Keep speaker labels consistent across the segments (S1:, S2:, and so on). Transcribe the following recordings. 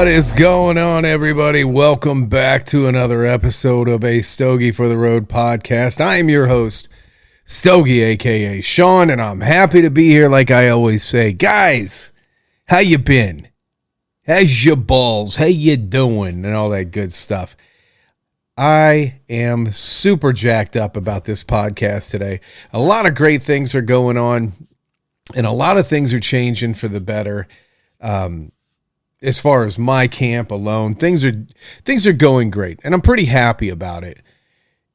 S1: What is going on, everybody? Welcome back to another episode of A Stogie for the Road podcast. I am your host, Stogie, a.k.a. Sean, and I'm happy to be here like I always say. Guys, how you been? How's your balls? How you doing? And all that good stuff. I am super jacked up about this podcast today. A lot of great things are going on, and a lot of things are changing for the better. As far as my camp alone, things are going great, and I'm pretty happy about it.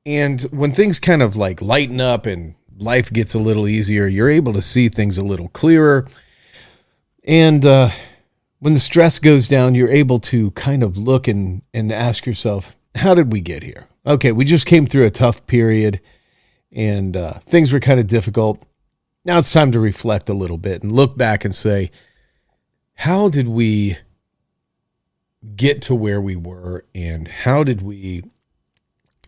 S1: And when things kind of like lighten up and life gets a little easier, you're able to see things a little clearer. And when the stress goes down, you're able to kind of look and ask yourself, how did we get here? Okay, we just came through a tough period, and things were kind of difficult. Now it's time to reflect a little bit and look back and say, how did we get to where we were, and how did we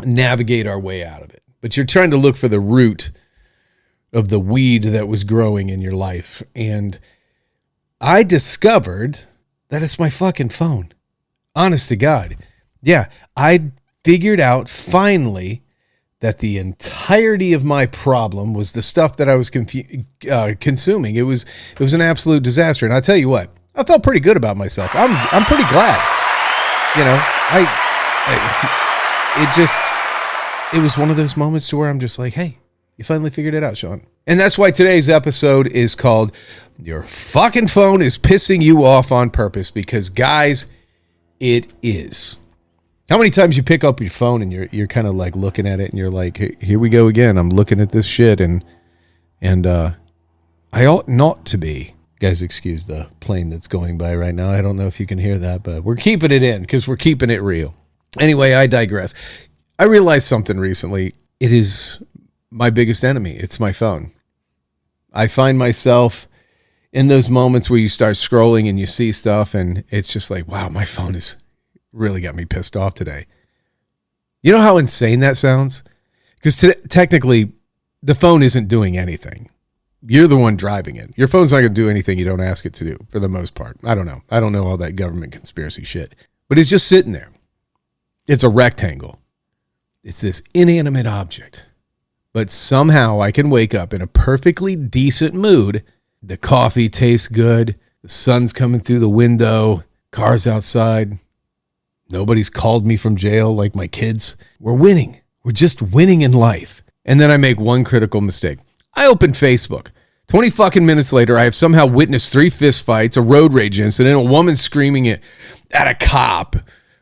S1: navigate our way out of it? But you're trying to look for the root of the weed that was growing in your life. And I discovered that it's my fucking phone. Honest to God. Yeah, I figured out finally that the entirety of my problem was the stuff that I was consuming. It was an absolute disaster. And I'll tell you what, I felt pretty good about myself. I'm pretty glad. You know, it was one of those moments to where I'm just like, hey, you finally figured it out, Sean. And that's why today's episode is called Your Fucking Phone is Pissing You Off on Purpose, because guys, it is. How many times you pick up your phone and you're kind of like looking at it and you're like, hey, here we go again. I'm looking at this shit and I ought not to be. Guys, excuse the plane that's going by right now. I don't know if you can hear that, but we're keeping it in because we're keeping it real. Anyway, I digress. I realized something recently. It is my biggest enemy. It's my phone. I find myself in those moments where you start scrolling and you see stuff and it's just like, wow, my phone has really got me pissed off today. You know how insane that sounds? Because technically, the phone isn't doing anything. You're the one driving it. Your phone's not going to do anything you don't ask it to do, for the most part. I don't know. I don't know all that government conspiracy shit. But it's just sitting there. It's a rectangle. It's this inanimate object. But somehow I can wake up in a perfectly decent mood. The coffee tastes good. The sun's coming through the window. Cars outside. Nobody's called me from jail like my kids. We're winning. We're just winning in life. And then I make one critical mistake. I open Facebook. 20 fucking minutes later, I have somehow witnessed 3 fist fights, a road rage incident, a woman screaming at a cop,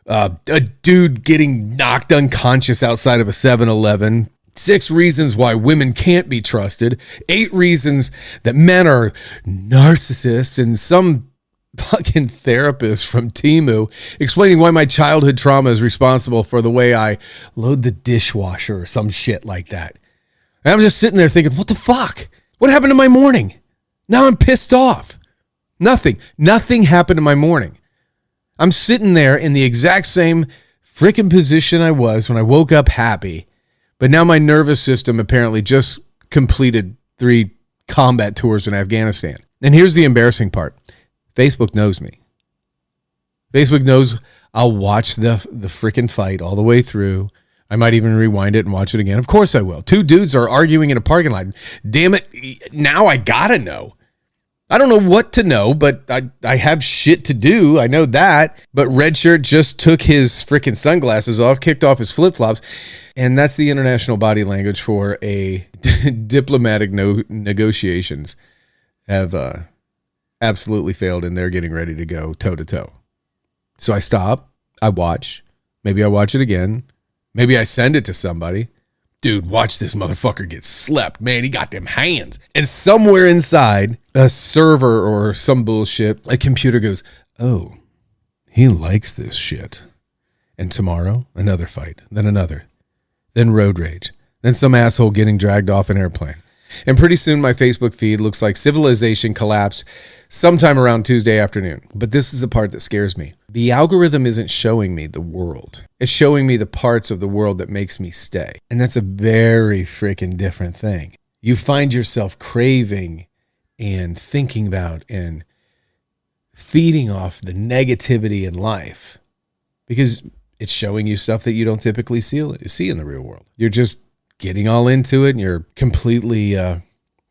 S1: a dude getting knocked unconscious outside of a 7-Eleven, 6 reasons why women can't be trusted, 8 reasons that men are narcissists, and some fucking therapist from Temu explaining why my childhood trauma is responsible for the way I load the dishwasher or some shit like that. And I'm just sitting there thinking, what the fuck? What happened to my morning? Now I'm pissed off. Nothing happened to my morning. I'm sitting there in the exact same freaking position I was when I woke up happy. But now my nervous system apparently just completed 3 combat tours in Afghanistan. And here's the embarrassing part. Facebook knows me. Facebook knows I'll watch the freaking fight all the way through. I might even rewind it and watch it again. Of course I will. 2 dudes are arguing in a parking lot. Damn it. Now I gotta know. I don't know what to know, but I have shit to do. I know that. But Red Shirt just took his freaking sunglasses off, kicked off his flip-flops. And that's the international body language for a diplomatic negotiations have absolutely failed, and they're getting ready to go toe-to-toe. So I stop. I watch. Maybe I watch it again. Maybe I send it to somebody. Dude, watch this motherfucker get slept. Man, he got them hands. And somewhere inside a server or some bullshit, a computer goes, oh, he likes this shit. And tomorrow, another fight, then another, then road rage, then some asshole getting dragged off an airplane. And pretty soon my Facebook feed looks like civilization collapsed sometime around Tuesday afternoon. But this is the part that scares me. The algorithm isn't showing me the world. It's showing me the parts of the world that makes me stay. And that's a very freaking different thing. You find yourself craving and thinking about and feeding off the negativity in life because it's showing you stuff that you don't typically see in the real world. You're just getting all into it and you're completely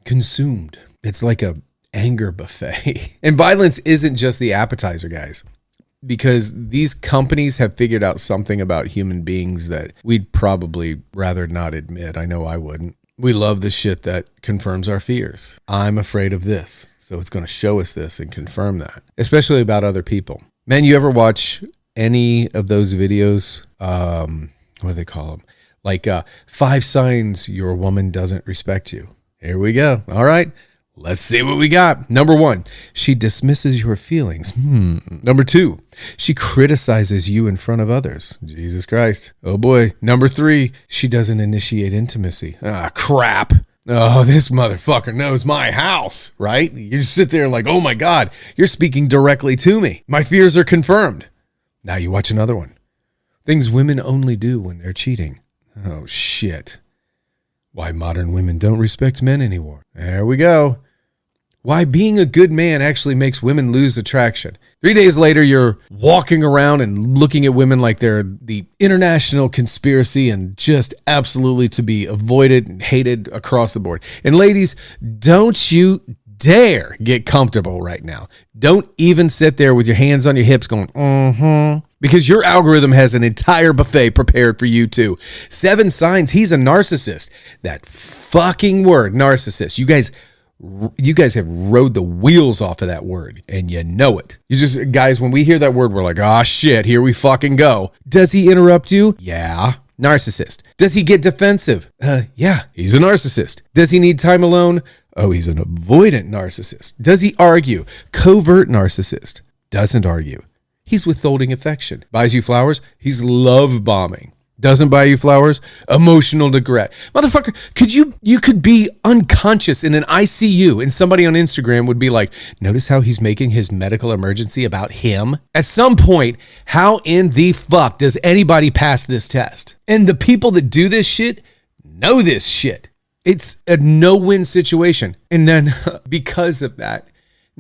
S1: consumed. It's like a anger buffet. And violence isn't just the appetizer, guys, because these companies have figured out something about human beings that we'd probably rather not admit. I know I wouldn't. We love the shit that confirms our fears. I'm afraid of this, so it's going to show us this and confirm that, especially about other people. Man, you ever watch any of those videos? What do they call them? Like 5 signs your woman doesn't respect you. Here we go. All right. Let's see what we got. Number 1, she dismisses your feelings. Number 2, she criticizes you in front of others. Jesus Christ. Oh boy. Number 3, she doesn't initiate intimacy. Ah, crap. Oh, this motherfucker knows my house, right? You just sit there like, oh my God, you're speaking directly to me. My fears are confirmed. Now you watch another one. Things women only do when they're cheating. Oh shit. Why modern women don't respect men anymore. There we go. Why being a good man actually makes women lose attraction. 3 days later, you're walking around and looking at women like they're the international conspiracy and just absolutely to be avoided and hated across the board. And ladies, don't you dare get comfortable right now. Don't even sit there with your hands on your hips going, because your algorithm has an entire buffet prepared for you too. 7 signs he's a narcissist. That fucking word, narcissist. You guys have rode the wheels off of that word and you know it. You just, guys, when we hear that word, we're like, oh shit, here we fucking go. Does he interrupt you? Yeah. Narcissist. Does he get defensive? Yeah, he's a narcissist. Does he need time alone? Oh, he's an avoidant narcissist. Does he argue? Covert narcissist. Doesn't argue. He's withholding affection. Buys you flowers? He's love bombing. Doesn't buy you flowers? Emotional neglect. Motherfucker, you could be unconscious in an ICU and somebody on Instagram would be like, notice how he's making his medical emergency about him? At some point, how in the fuck does anybody pass this test? And the people that do this shit know this shit. It's a no-win situation. And then because of that,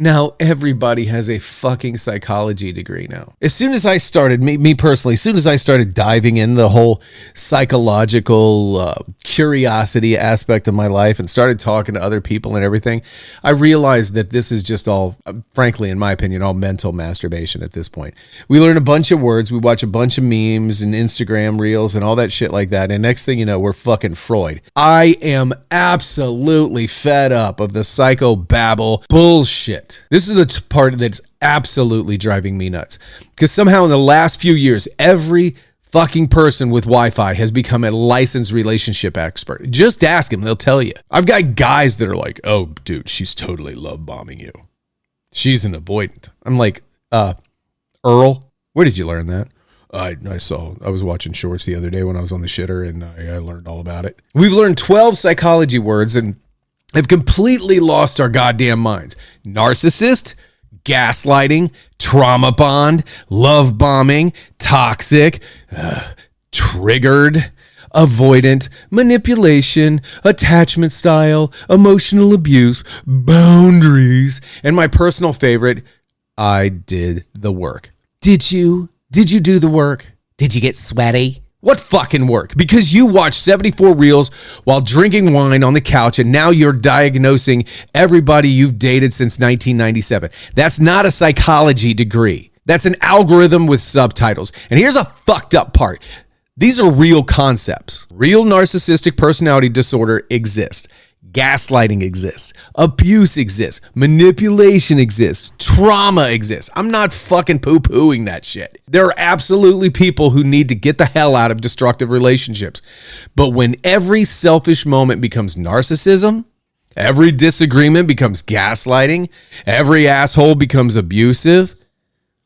S1: now everybody has a fucking psychology degree now. As soon as I started, me personally, as soon as I started diving in the whole psychological curiosity aspect of my life and started talking to other people and everything, I realized that this is just all, frankly, in my opinion, all mental masturbation at this point. We learn a bunch of words, we watch a bunch of memes and Instagram reels and all that shit like that, and next thing you know, we're fucking Freud. I am absolutely fed up of the psychobabble bullshit. This is the part that's absolutely driving me nuts. Because somehow in the last few years, every fucking person with Wi-Fi has become a licensed relationship expert. Just ask them, they'll tell you. I've got guys that are like, oh, dude, she's totally love bombing you. She's an avoidant. I'm like, Earl, where did you learn that? I was watching shorts the other day when I was on the shitter and I learned all about it. We've learned 12 psychology words and have completely lost our goddamn minds. Narcissist, gaslighting, trauma bond, love bombing, toxic, triggered, avoidant, manipulation, attachment style, emotional abuse, boundaries, and my personal favorite, I did the work. Did you? Did you do the work? Did you get sweaty? What fucking work? Because you watched 74 reels while drinking wine on the couch and now you're diagnosing everybody you've dated since 1997. That's not a psychology degree. That's an algorithm with subtitles. And here's a fucked up part. These are real concepts. Real narcissistic personality disorder exists. Gaslighting exists. Abuse exists. Manipulation exists. Trauma exists. I'm not fucking poo-pooing that shit. There are absolutely people who need to get the hell out of destructive relationships. But when every selfish moment becomes narcissism, every disagreement becomes gaslighting, every asshole becomes abusive,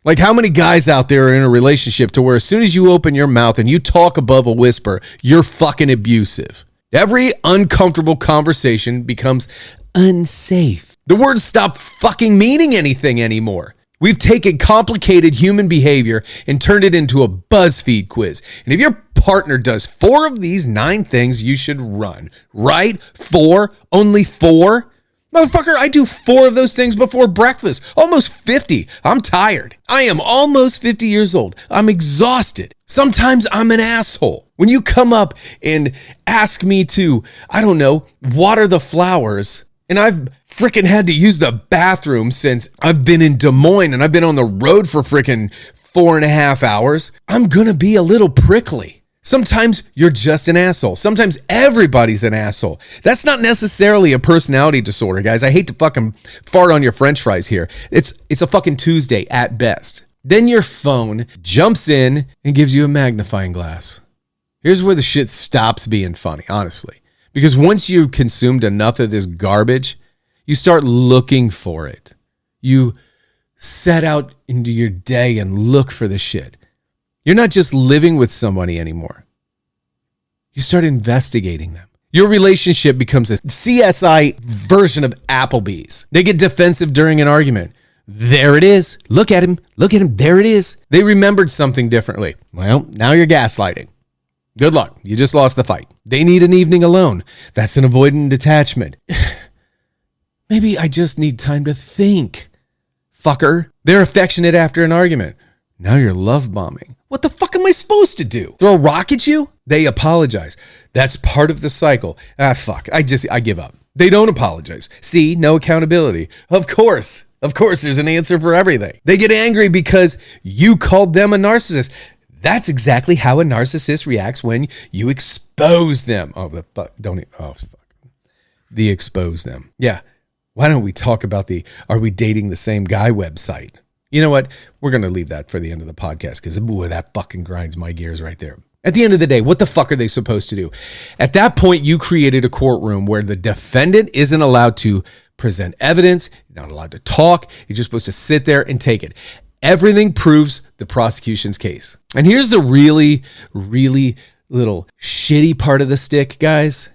S1: like how many guys out there are in a relationship to where as soon as you open your mouth and you talk above a whisper, you're fucking abusive? Every uncomfortable conversation becomes unsafe. The words stop fucking meaning anything anymore. We've taken complicated human behavior and turned it into a BuzzFeed quiz. And if your partner does 4 of these 9 things, you should run. Right? 4? Only 4? Motherfucker, I do 4 of those things before breakfast. Almost 50. I'm tired. I am almost 50 years old. I'm exhausted. Sometimes I'm an asshole. When you come up and ask me to, I don't know, water the flowers, and I've freaking had to use the bathroom since I've been in Des Moines and I've been on the road for freaking 4.5 hours, I'm gonna be a little prickly. Sometimes you're just an asshole. Sometimes everybody's an asshole. That's not necessarily a personality disorder, guys. I hate to fucking fart on your french fries here. It's a fucking Tuesday at best. Then your phone jumps in and gives you a magnifying glass. Here's where the shit stops being funny, honestly. Because once you've consumed enough of this garbage, you start looking for it. You set out into your day and look for the shit. You're not just living with somebody anymore. You start investigating them. Your relationship becomes a CSI version of Applebee's. They get defensive during an argument. There it is. Look at him. Look at him. There it is. They remembered something differently. Well, now you're gaslighting. Good luck. You just lost the fight. They need an evening alone. That's an avoidant detachment. Maybe I just need time to think. Fucker. They're affectionate after an argument. Now you're love bombing. What the fuck am I supposed to do? Throw a rock at you? They apologize. That's part of the cycle. Fuck. I give up. They don't apologize. See, no accountability. Of course there's an answer for everything. They get angry because you called them a narcissist. That's exactly how a narcissist reacts when you expose them. The expose them. Yeah. Why don't we talk about the Are We Dating the Same Guy website? You know what? We're going to leave that for the end of the podcast because, boy, that fucking grinds my gears right there. At the end of the day, what the fuck are they supposed to do? At that point, you created a courtroom where the defendant isn't allowed to present evidence, he's not allowed to talk, he's just supposed to sit there and take it. Everything proves the prosecution's case. And here's the really, really little shitty part of the stick, guys.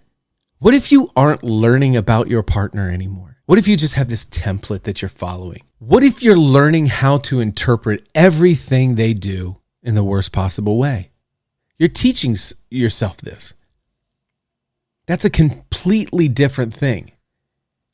S1: What if you aren't learning about your partner anymore? What if you just have this template that you're following? What if you're learning how to interpret everything they do in the worst possible way? You're teaching yourself this. That's a completely different thing.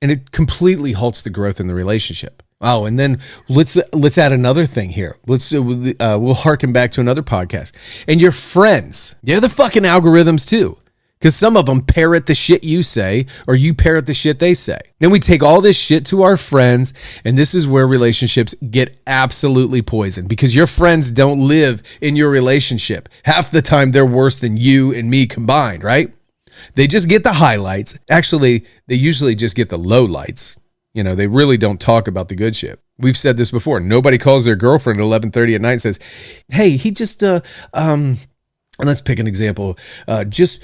S1: And it completely halts the growth in the relationship. Oh, and then let's add another thing here. We'll harken back to another podcast. And your friends, they're the fucking algorithms too. Because some of them parrot the shit you say, or you parrot the shit they say. Then we take all this shit to our friends, and this is where relationships get absolutely poisoned. Because your friends don't live in your relationship. Half the time, they're worse than you and me combined, right? They just get the highlights. Actually, they usually just get the lowlights. You know, they really don't talk about the good shit. We've said this before. Nobody calls their girlfriend at 11:30 at night and says, hey, he just, and let's pick an example, just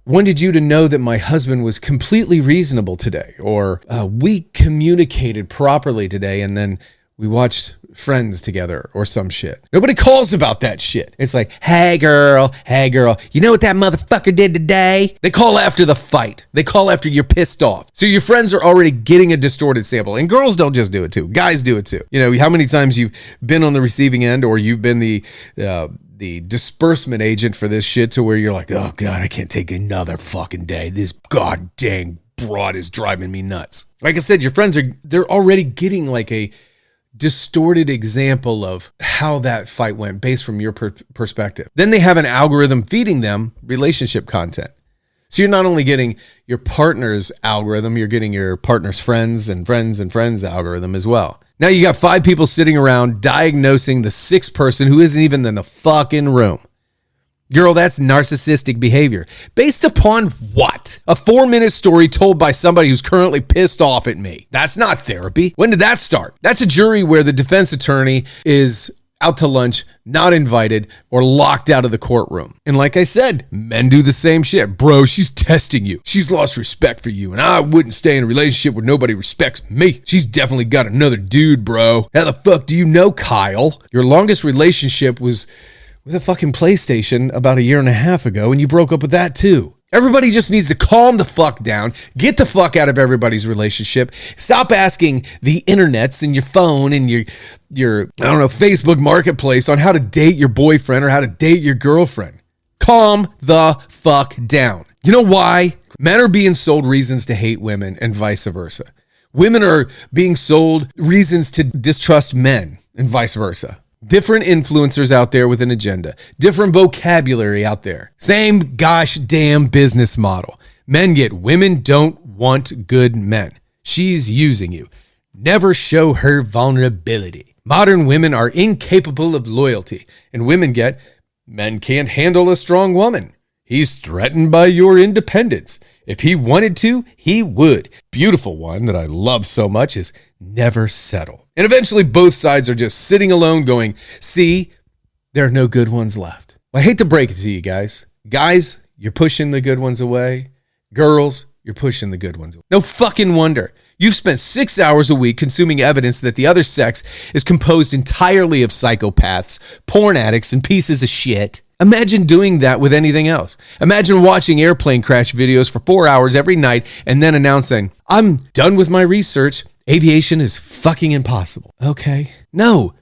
S1: wanted you to know that my husband was completely reasonable today, or we communicated properly today, and then we watched Friends together or some shit. Nobody calls about that shit. It's like, hey girl, you know what that motherfucker did today? They call after the fight. They call after you're pissed off. So your friends are already getting a distorted sample. And girls don't just do it too. Guys do it too. You know, how many times you've been on the receiving end, or you've been the disbursement agent for this shit, to where you're like, oh God, I can't take another fucking day. This god dang broad is driving me nuts. Like I said, your friends they're already getting like a distorted example of how that fight went based from your perspective. Then they have an algorithm feeding them relationship content. So you're not only getting your partner's algorithm, you're getting your partner's friends and friends algorithm as well. Now you got 5 people sitting around diagnosing the 6th person who isn't even in the fucking room. Girl, that's narcissistic behavior. Based upon what? A 4-minute story told by somebody who's currently pissed off at me. That's not therapy. When did that start? That's a jury where the defense attorney is out to lunch, not invited, or locked out of the courtroom. And like I said, men do the same shit. Bro, she's testing you. She's lost respect for you, and I wouldn't stay in a relationship where nobody respects me. She's definitely got another dude, bro. How the fuck do you know, Kyle? Your longest relationship was with a fucking PlayStation about 1.5 years ago, and you broke up with that too. Everybody just needs to calm the fuck down, get the fuck out of everybody's relationship, stop asking the internets and your phone and your Facebook marketplace on how to date your boyfriend or how to date your girlfriend. Calm the fuck down. You know why? Men are being sold reasons to hate women and vice versa. Women are being sold reasons to distrust men and vice versa. Different influencers out there with an agenda. Different vocabulary out there. Same gosh damn business model. Men get women don't want good men. She's using you. Never show her vulnerability. Modern women are incapable of loyalty. And women get, men can't handle a strong woman. He's threatened by your independence. If he wanted to, he would. Beautiful one that I love so much is never settle. And eventually both sides are just sitting alone going, see, there are no good ones left. Well, I hate to break it to you guys. Guys, you're pushing the good ones away. Girls, you're pushing the good ones away. No fucking wonder. You've spent 6 hours a week consuming evidence that the other sex is composed entirely of psychopaths, porn addicts, and pieces of shit. Imagine doing that with anything else. Imagine watching airplane crash videos for 4 hours every night and then announcing, I'm done with my research. Aviation is fucking impossible. Okay. No,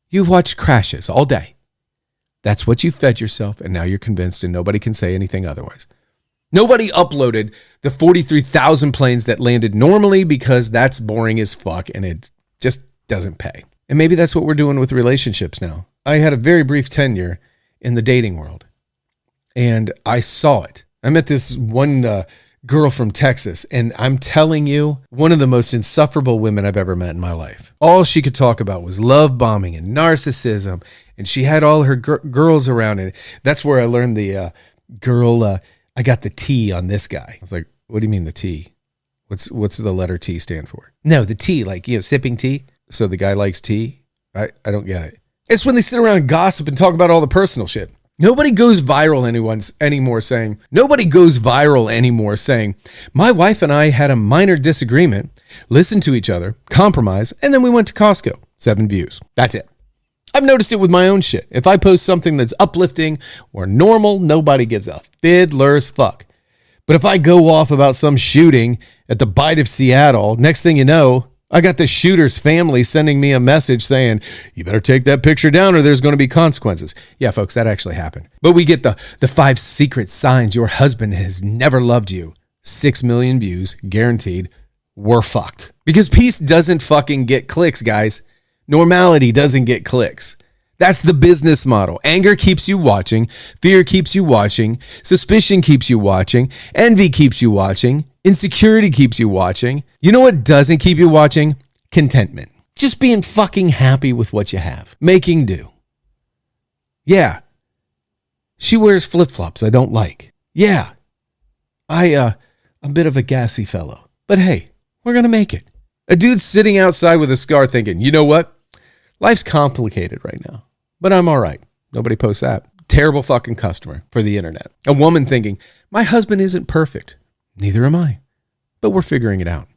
S1: you watched crashes all day. That's what you fed yourself, and now you're convinced, and nobody can say anything otherwise. Nobody uploaded the 43,000 planes that landed normally because that's boring as fuck and it just doesn't pay. And maybe that's what we're doing with relationships now. I had a very brief tenure in the dating world and I saw it. I met this one girl from Texas, and I'm telling you, one of the most insufferable women I've ever met in my life. All she could talk about was love bombing and narcissism, and she had all her girls around it. That's where I learned the I got the T on this guy. I was like, what do you mean the T? What's the letter T stand for? No, the T, like, sipping tea. So the guy likes tea? I don't get it. It's when they sit around and gossip and talk about all the personal shit. Nobody goes viral anymore saying, my wife and I had a minor disagreement, listened to each other, compromised, and then we went to Costco. 7 views. That's it. I've noticed it with my own shit. If I post something that's uplifting or normal, nobody gives a fiddler's fuck. But if I go off about some shooting at the Bite of Seattle, next thing you know, I got the shooter's family sending me a message saying, you better take that picture down or there's going to be consequences. Yeah, folks, that actually happened. But we get the 5 secret signs your husband has never loved you. 6 million views, guaranteed. We're fucked. Because peace doesn't fucking get clicks, guys. Normality doesn't get clicks. That's the business model. Anger keeps you watching. Fear keeps you watching. Suspicion keeps you watching. Envy keeps you watching. Insecurity keeps you watching. You know what doesn't keep you watching? Contentment. Just being fucking happy with what you have. Making do. Yeah. She wears flip-flops I don't like. Yeah. I'm a bit of a gassy fellow. But hey, we're going to make it. A dude sitting outside with a scar thinking, you know what? Life's complicated right now, but I'm all right. Nobody posts that. Terrible fucking customer for the internet. A woman thinking, my husband isn't perfect. Neither am I, but we're figuring it out.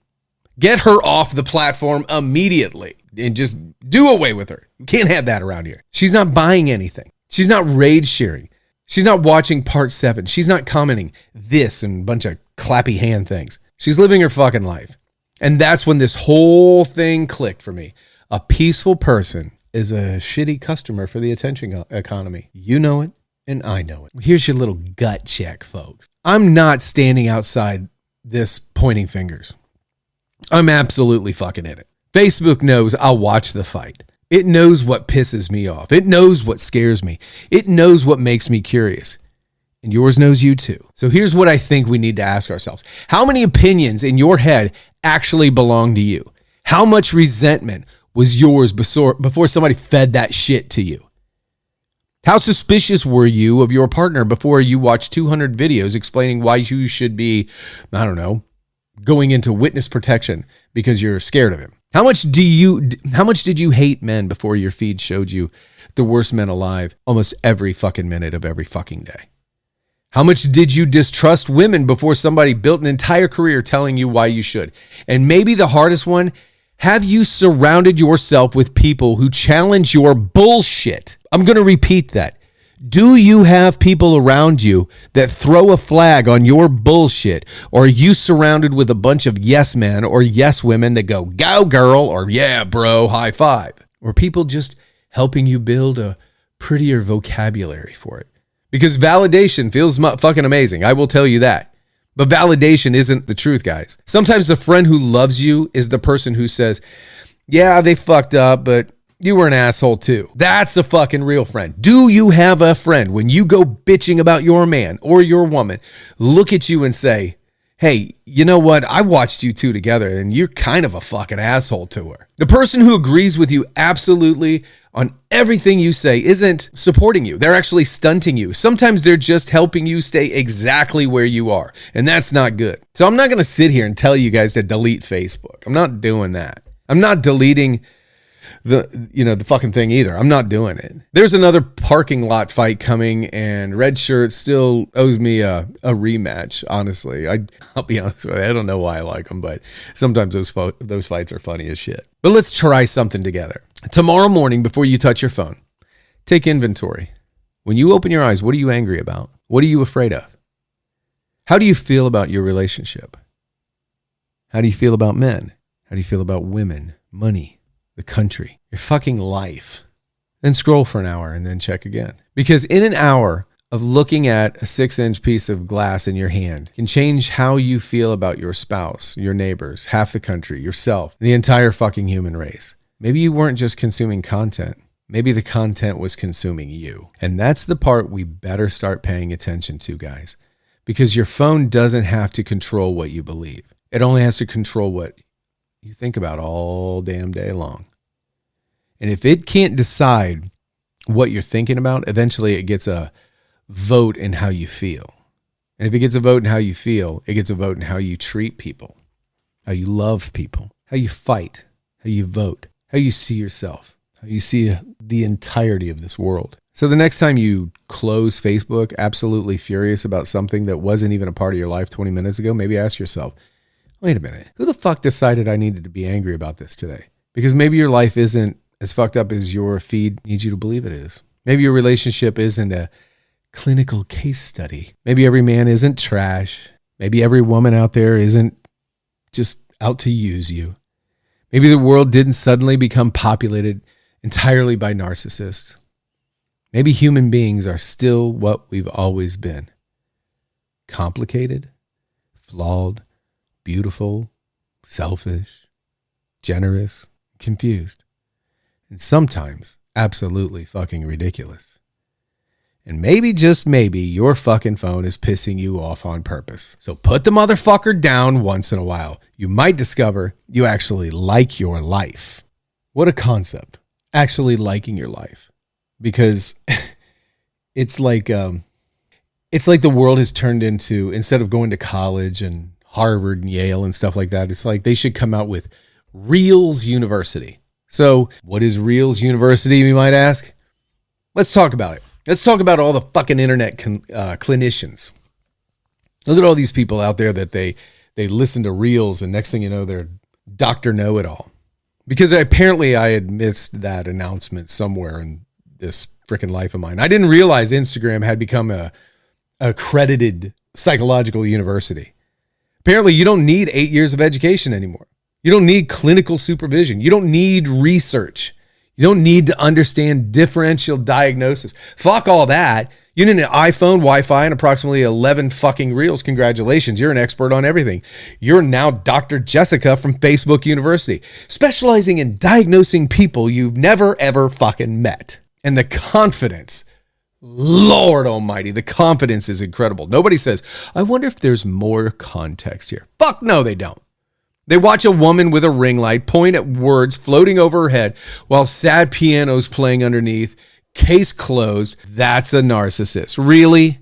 S1: Get her off the platform immediately and just do away with her. You can't have that around here. She's not buying anything. She's not rage sharing. She's not watching part 7. She's not commenting this and a bunch of clappy hand things. She's living her fucking life. And that's when this whole thing clicked for me. A peaceful person is a shitty customer for the attention economy. You know it, and I know it. Here's your little gut check, folks. I'm not standing outside this pointing fingers. I'm absolutely fucking in it. Facebook knows I'll watch the fight. It knows what pisses me off. It knows what scares me. It knows what makes me curious. And yours knows you too. So here's what I think we need to ask ourselves. How many opinions in your head actually belong to you? How much resentment was yours before somebody fed that shit to you? How suspicious were you of your partner before you watched 200 videos explaining why you should be, I don't know, going into witness protection because you're scared of him? How much did you hate men before your feed showed you the worst men alive almost every fucking minute of every fucking day? How much did you distrust women before somebody built an entire career telling you why you should? And maybe the hardest one, have you surrounded yourself with people who challenge your bullshit? I'm going to repeat that. Do you have people around you that throw a flag on your bullshit? Or are you surrounded with a bunch of yes men or yes women that go, go girl, or yeah, bro, high five? Or people just helping you build a prettier vocabulary for it? Because validation feels fucking amazing. I will tell you that. But validation isn't the truth, guys. Sometimes the friend who loves you is the person who says, yeah, they fucked up, but you were an asshole too. That's a fucking real friend. Do you have a friend when you go bitching about your man or your woman, look at you and say, hey, you know what? I watched you two together and you're kind of a fucking asshole to her. The person who agrees with you absolutely on everything you say isn't supporting you. They're actually stunting you. Sometimes they're just helping you stay exactly where you are. And that's not good. So I'm not going to sit here and tell you guys to delete Facebook. I'm not doing that. I'm not deleting the fucking thing either. I'm not doing it. There's another parking lot fight coming, and Red Shirt still owes me a rematch, honestly. I'll be honest with you. I don't know why I like them, but sometimes those fights are funny as shit. But let's try something together. Tomorrow morning, before you touch your phone, take inventory. When you open your eyes, what are you angry about? What are you afraid of? How do you feel about your relationship? How do you feel about men? How do you feel about women, money, the country, your fucking life? Then scroll for an hour and then check again. Because in an hour of looking at a 6-inch piece of glass in your hand can change how you feel about your spouse, your neighbors, half the country, yourself, the entire fucking human race. Maybe you weren't just consuming content. Maybe the content was consuming you. And that's the part we better start paying attention to, guys. Because your phone doesn't have to control what you believe. It only has to control what you think about all damn day long. And if it can't decide what you're thinking about, eventually it gets a vote in how you feel. And if it gets a vote in how you feel, it gets a vote in how you treat people, how you love people, how you fight, how you vote, how you see yourself, how you see the entirety of this world. So the next time you close Facebook, absolutely furious about something that wasn't even a part of your life 20 minutes ago, maybe ask yourself, wait a minute, who the fuck decided I needed to be angry about this today? Because maybe your life isn't as fucked up as your feed needs you to believe it is. Maybe your relationship isn't a clinical case study. Maybe every man isn't trash. Maybe every woman out there isn't just out to use you. Maybe the world didn't suddenly become populated entirely by narcissists. Maybe human beings are still what we've always been. Complicated, flawed, beautiful, selfish, generous, confused, and sometimes absolutely fucking ridiculous. And maybe, just maybe, your fucking phone is pissing you off on purpose. So put the motherfucker down once in a while. You might discover you actually like your life. What a concept. Actually liking your life. Because it's like the world has turned into, instead of going to college and Harvard and Yale and stuff like that, it's like they should come out with Reels University. So what is Reels University, you might ask? Let's talk about it. Let's talk about all the fucking internet clinicians. Look at all these people out there that they listen to Reels, and next thing you know, they're Dr. Know-It-All. Because apparently I had missed that announcement somewhere in this freaking life of mine. I didn't realize Instagram had become a accredited psychological university. Apparently you don't need 8 years of education anymore. You don't need clinical supervision. You don't need research. You don't need to understand differential diagnosis. Fuck all that. You need an iPhone, Wi-Fi, and approximately 11 fucking reels. Congratulations. You're an expert on everything. You're now Dr. Jessica from Facebook University, specializing in diagnosing people you've never, ever fucking met. And the confidence, Lord almighty, the confidence is incredible. Nobody says, I wonder if there's more context here. Fuck no, they don't. They watch a woman with a ring light point at words floating over her head while sad piano's playing underneath. Case closed. That's a narcissist. Really?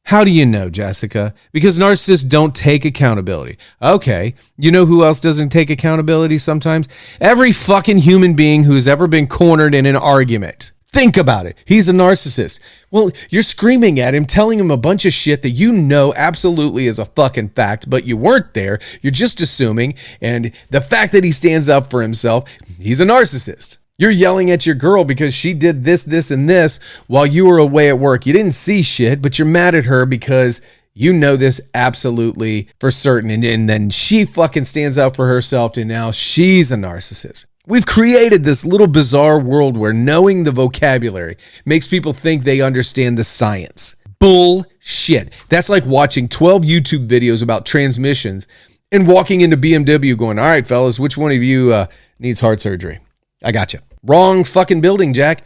S1: How do you know, Jessica? Because narcissists don't take accountability. Okay. You know who else doesn't take accountability sometimes? Every fucking human being who's ever been cornered in an argument. Think about it. He's a narcissist. Well, you're screaming at him, telling him a bunch of shit that you know absolutely is a fucking fact, but you weren't there. You're just assuming. And the fact that he stands up for himself, he's a narcissist. You're yelling at your girl because she did this, this, and this while you were away at work. You didn't see shit, but you're mad at her because you know this absolutely for certain. And then she fucking stands up for herself, and now she's a narcissist. We've created this little bizarre world where knowing the vocabulary makes people think they understand the science. Bullshit. shit. That's like watching 12 YouTube videos about transmissions and walking into BMW going, all right, fellas, which one of you needs heart surgery? I got you. Wrong fucking building, Jack.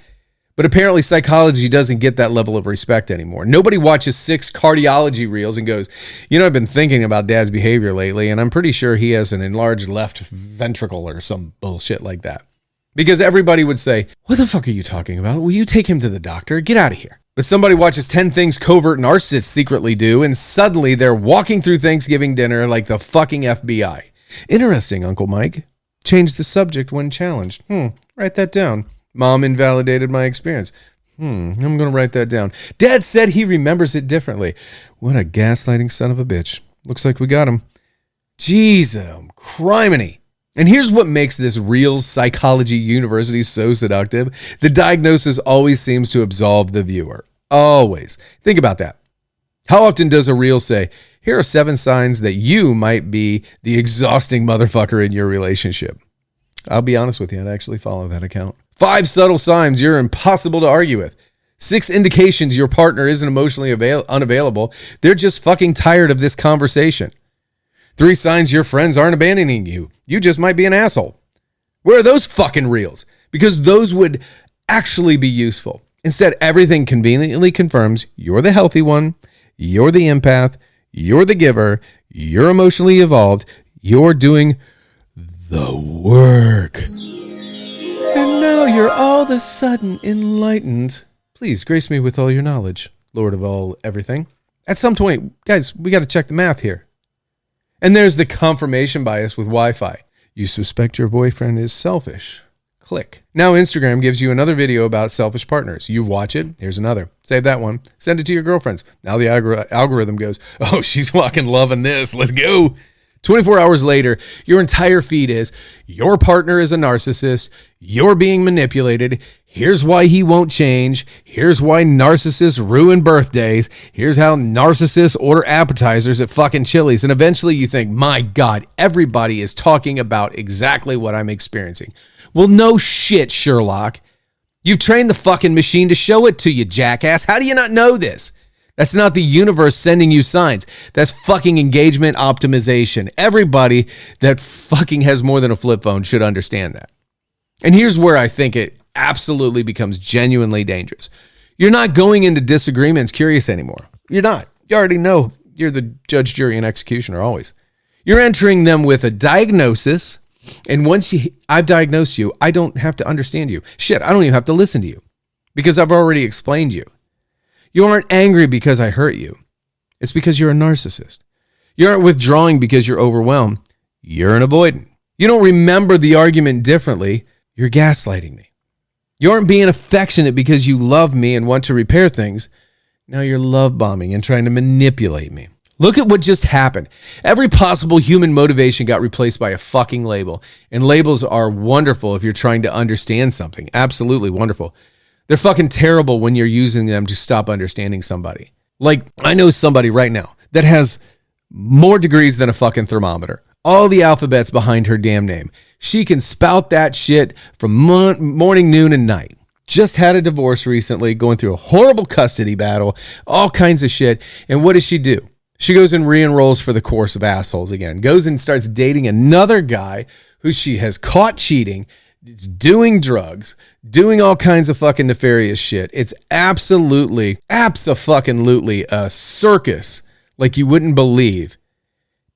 S1: But apparently psychology doesn't get that level of respect anymore. Nobody watches 6 cardiology reels and goes, I've been thinking about Dad's behavior lately, and I'm pretty sure he has an enlarged left ventricle or some bullshit like that. Because everybody would say, what the fuck are you talking about? Will you take him to the doctor? Get out of here. But somebody watches 10 things covert narcissists secretly do, and suddenly they're walking through Thanksgiving dinner like the fucking FBI. Interesting, Uncle Mike. Change the subject when challenged. Write that down. Mom invalidated my experience. I'm going to write that down. Dad said he remembers it differently. What a gaslighting son of a bitch. Looks like we got him. Jesus, criminy. And here's what makes this real psychology university so seductive. The diagnosis always seems to absolve the viewer. Always. Think about that. How often does a reel say, here are 7 signs that you might be the exhausting motherfucker in your relationship? I'll be honest with you, I'd actually follow that account. 5 subtle signs you're impossible to argue with. 6 indications your partner isn't emotionally unavailable. They're just fucking tired of this conversation. 3 signs your friends aren't abandoning you. You just might be an asshole. Where are those fucking reels? Because those would actually be useful. Instead, everything conveniently confirms you're the healthy one, you're the empath, you're the giver, you're emotionally evolved, you're doing the work. And now you're all of a sudden enlightened. Please grace me with all your knowledge, Lord of all everything. At some point, guys, we got to check the math here. And there's the confirmation bias with Wi-Fi. You suspect your boyfriend is selfish. Click. Now Instagram gives you another video about selfish partners. You watch it. Here's another. Save that one. Send it to your girlfriends. Now the algorithm goes, oh, she's fucking loving this. Let's go. 24 hours later, your entire feed is, your partner is a narcissist. You're being manipulated. Here's why he won't change. Here's why narcissists ruin birthdays. Here's how narcissists order appetizers at fucking Chili's. And eventually you think, my God, everybody is talking about exactly what I'm experiencing. Well, no shit, Sherlock. You've trained the fucking machine to show it to you, jackass. How do you not know this? That's not the universe sending you signs. That's fucking engagement optimization. Everybody that fucking has more than a flip phone should understand that. And here's where I think it absolutely becomes genuinely dangerous. You're not going into disagreements curious anymore. You're not. You already know you're the judge, jury, and executioner always. You're entering them with a diagnosis, and once I've diagnosed you, I don't have to understand you. Shit, I don't even have to listen to you because I've already explained you. You aren't angry because I hurt you. It's because you're a narcissist. You aren't withdrawing because you're overwhelmed. You're an avoidant. You don't remember the argument differently. You're gaslighting me. You aren't being affectionate because you love me and want to repair things. Now you're love bombing and trying to manipulate me. Look at what just happened. Every possible human motivation got replaced by a fucking label. And labels are wonderful if you're trying to understand something. Absolutely wonderful. They're fucking terrible when you're using them to stop understanding somebody. Like, I know somebody right now that has more degrees than a fucking thermometer. All the alphabets behind her damn name. She can spout that shit from morning, noon, and night. Just had a divorce recently, going through a horrible custody battle, all kinds of shit. And what does she do? She goes and re-enrolls for the course of assholes again. Goes and starts dating another guy who she has caught cheating, doing drugs, doing all kinds of fucking nefarious shit. It's absolutely a circus like you wouldn't believe.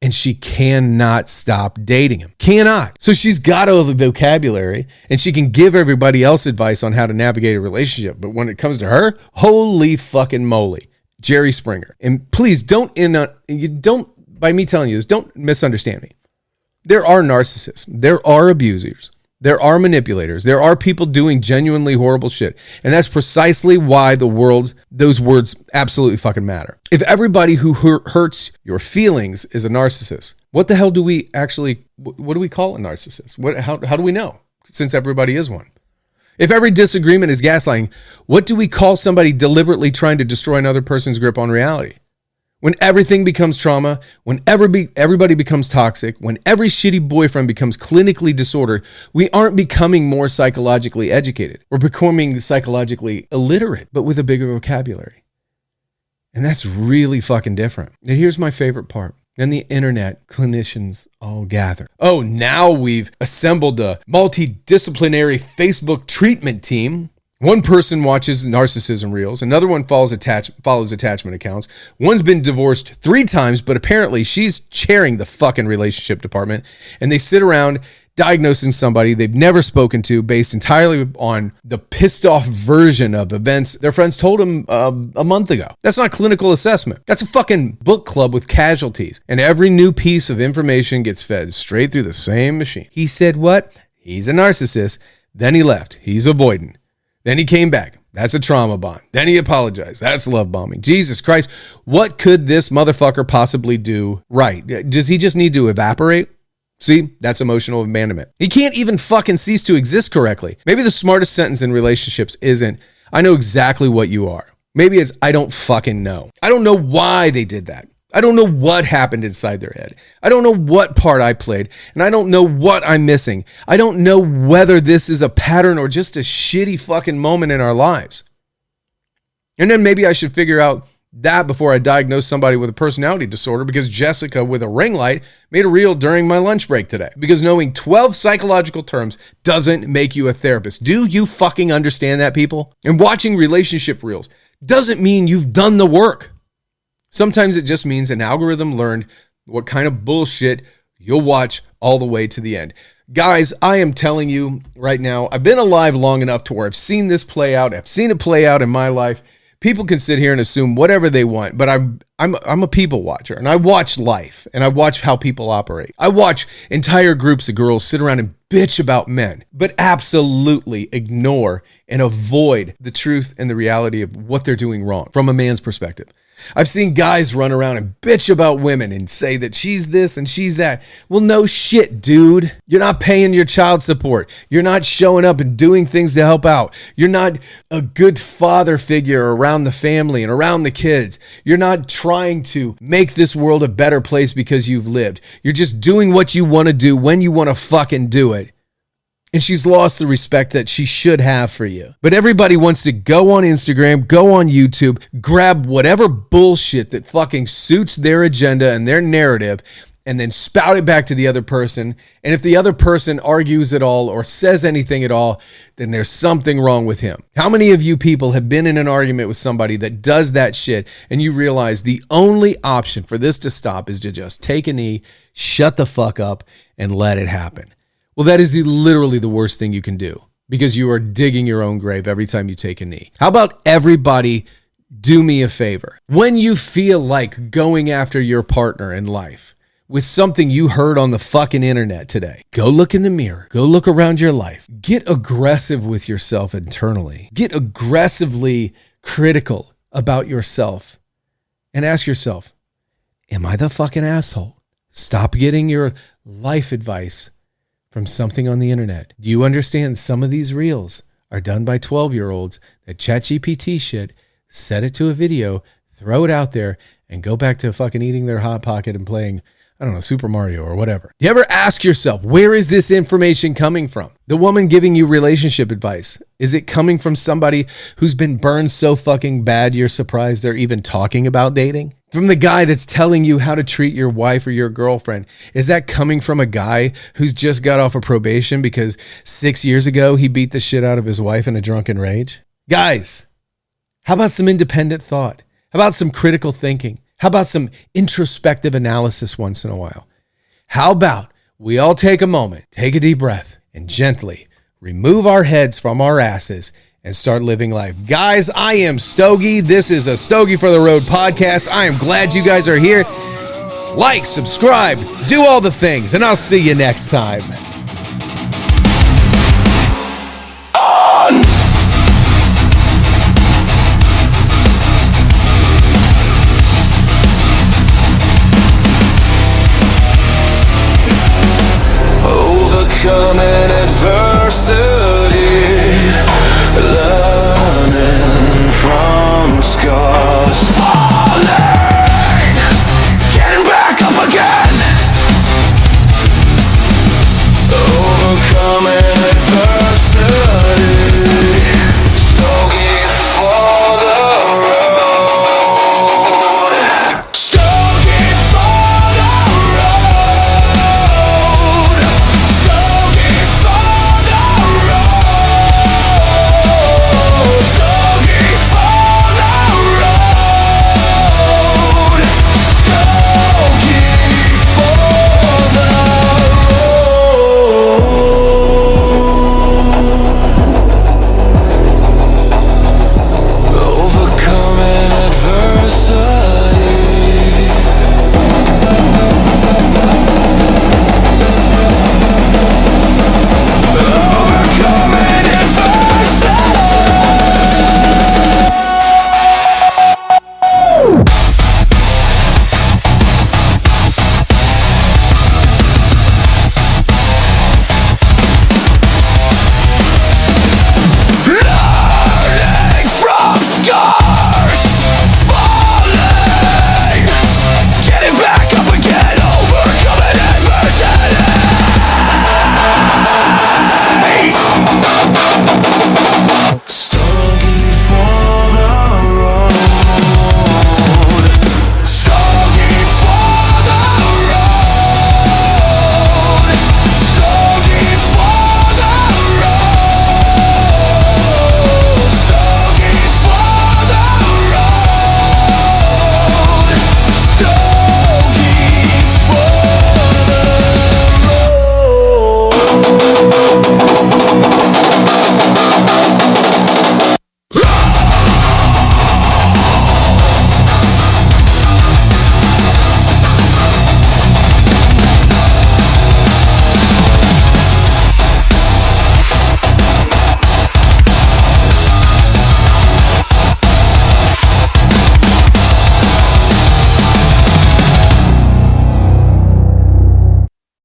S1: And she cannot stop dating him. Cannot. So she's got all the vocabulary and she can give everybody else advice on how to navigate a relationship. But when it comes to her, holy fucking moly. Jerry Springer. And please don't by me telling you this, don't misunderstand me. There are narcissists. There are abusers. There are manipulators. There are people doing genuinely horrible shit. And that's precisely why those words absolutely fucking matter. If everybody who hurts your feelings is a narcissist, what the hell do we actually, what do we call a narcissist? How do we know? Since everybody is one. If every disagreement is gaslighting, what do we call somebody deliberately trying to destroy another person's grip on reality? When everything becomes trauma, when everybody becomes toxic, when every shitty boyfriend becomes clinically disordered, we aren't becoming more psychologically educated. We're becoming psychologically illiterate, but with a bigger vocabulary. And that's really fucking different. And here's my favorite part. Then the internet clinicians all gather. Oh, now we've assembled a multidisciplinary Facebook treatment team. One person watches narcissism reels. Another one follows attachment accounts. One's been divorced 3 times, but apparently she's chairing the fucking relationship department. And they sit around diagnosing somebody they've never spoken to based entirely on the pissed off version of events their friends told them a month ago. That's not clinical assessment. That's a fucking book club with casualties. And every new piece of information gets fed straight through the same machine. He said what? He's a narcissist. Then he left. He's avoidant. Then he came back. That's a trauma bond. Then he apologized. That's love bombing. Jesus Christ. What could this motherfucker possibly do right? Does he just need to evaporate? See, that's emotional abandonment. He can't even fucking cease to exist correctly. Maybe the smartest sentence in relationships isn't, I know exactly what you are. Maybe it's, I don't fucking know. I don't know why they did that. I don't know what happened inside their head. I don't know what part I played, and I don't know what I'm missing. I don't know whether this is a pattern or just a shitty fucking moment in our lives. And then maybe I should figure out that before I diagnose somebody with a personality disorder, because Jessica with a ring light made a reel during my lunch break today. Because knowing 12 psychological terms doesn't make you a therapist. Do you fucking understand that, people? And watching relationship reels doesn't mean you've done the work. Sometimes it just means an algorithm learned what kind of bullshit you'll watch all the way to the end. Guys, I am telling you right now, I've been alive long enough to where I've seen this play out. I've seen it play out in my life. People can sit here and assume whatever they want, but I'm a people watcher, and I watch life, and I watch how people operate. I watch entire groups of girls sit around and bitch about men, but absolutely ignore and avoid the truth and the reality of what they're doing wrong from a man's perspective. I've seen guys run around and bitch about women and say that she's this and she's that. Well, no shit, dude. You're not paying your child support. You're not showing up and doing things to help out. You're not a good father figure around the family and around the kids. You're not trying to make this world a better place because you've lived. You're just doing what you want to do when you want to fucking do it. And she's lost the respect that she should have for you. But everybody wants to go on Instagram, go on YouTube, grab whatever bullshit that fucking suits their agenda and their narrative, and then spout it back to the other person. And if the other person argues at all or says anything at all, then there's something wrong with him. How many of you people have been in an argument with somebody that does that shit, and you realize the only option for this to stop is to just take a knee, shut the fuck up, and let it happen? Well, that is literally the worst thing you can do, because you are digging your own grave every time you take a knee. How about everybody do me a favor? When you feel like going after your partner in life with something you heard on the fucking internet today, go look in the mirror. Go look around your life. Get aggressive with yourself internally. Get aggressively critical about yourself and ask yourself, am I the fucking asshole? Stop getting your life advice from something on the internet. Do you understand some of these reels are done by 12-year-olds that ChatGPT shit, set it to a video, throw it out there, and go back to fucking eating their Hot Pocket and playing, I don't know, Super Mario or whatever? Do you ever ask yourself, where is this information coming from? The woman giving you relationship advice, is it coming from somebody who's been burned so fucking bad you're surprised they're even talking about dating? From the guy that's telling you how to treat your wife or your girlfriend, is that coming from a guy who's just got off of probation because 6 years ago he beat the shit out of his wife in a drunken rage? Guys, how about some independent thought? How about some critical thinking? How about some introspective analysis once in a while? How about we all take a moment, take a deep breath, and gently remove our heads from our asses and start living life. Guys, I am Stogie. This is a Stogie for the Road podcast. I am glad you guys are here. Like, subscribe, do all the things, and I'll see you next time.